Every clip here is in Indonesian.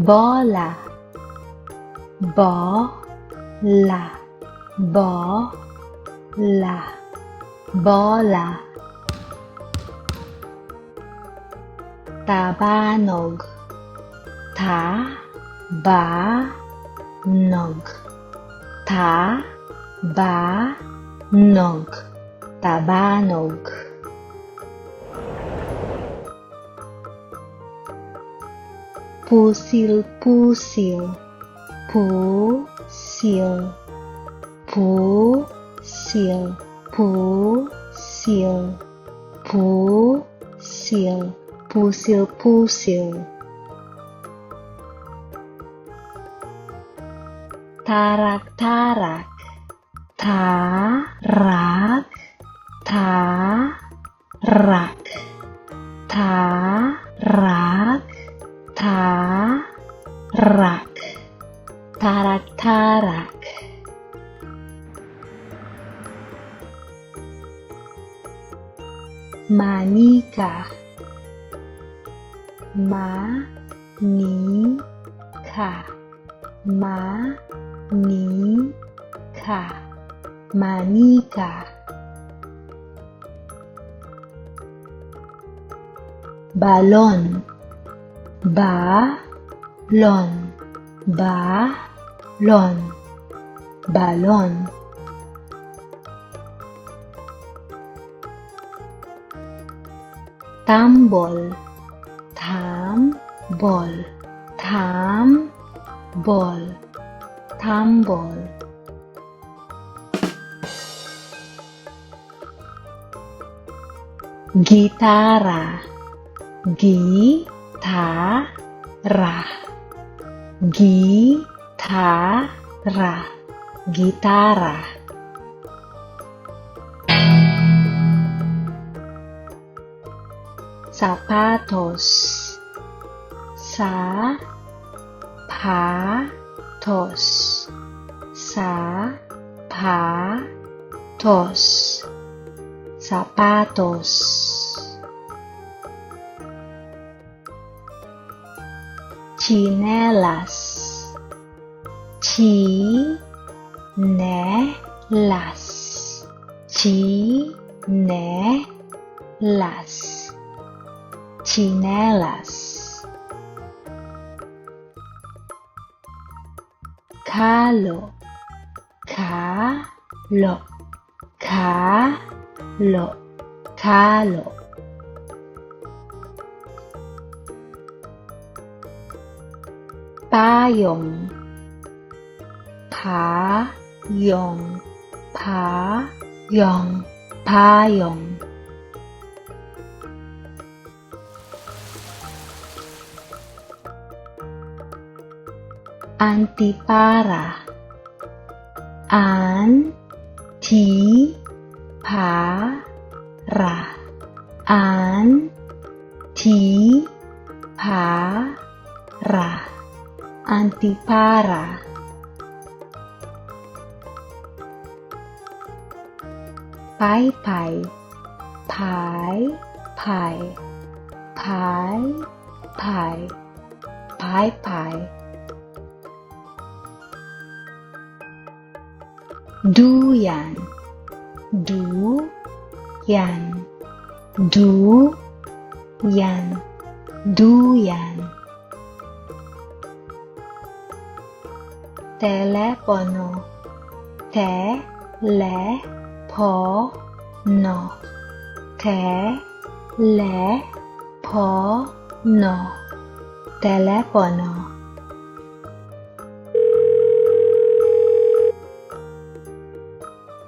bola, bola, bola, bola. Tabanog, tabanog, tabanog, tabanog. Pusil-pusil, pusil, pusil, pusil, pusil, pusil-pusil. Tarak-tarak, tarak, tarak, tarak, tarak, tarak-tarak. Manika, manika, manika, manika. Balon, balon, balon, balon. Tambol, tambol, tambol, tambol. Gitara, gitara, gitara, gitara. Zapatos, zapatos, zapatos, zapatos. Chinelas, chinelas, chinelas, chinelas. Kalo, kalo, kalo, kalo. Payung, payung, payung, payung. Antipara, antipara, antipara, antipara. Pai-pai, pai-pai, pai-pai, pai-pai. Duyan, duyan, duyan, duyan. Telepono, telepono, telepono, telepono.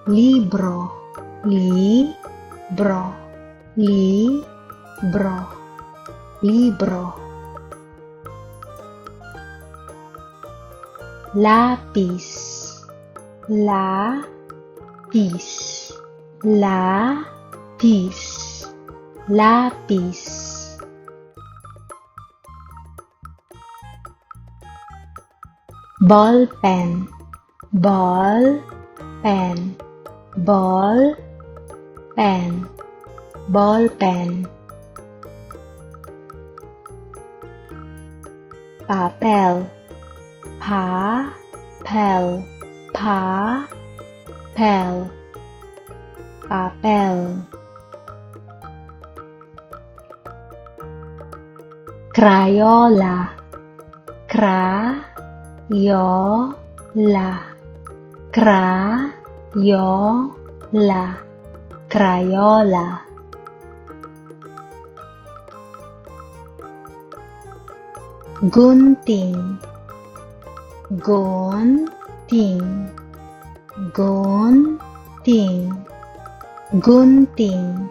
Libro, libro, libro, libro. Lapis, lapis, lapis, lapis. Bolpen, bolpen, bolpen, bolpen. papel papel papel papel crayola crayola crayola crayola gunting gunting gunting gunting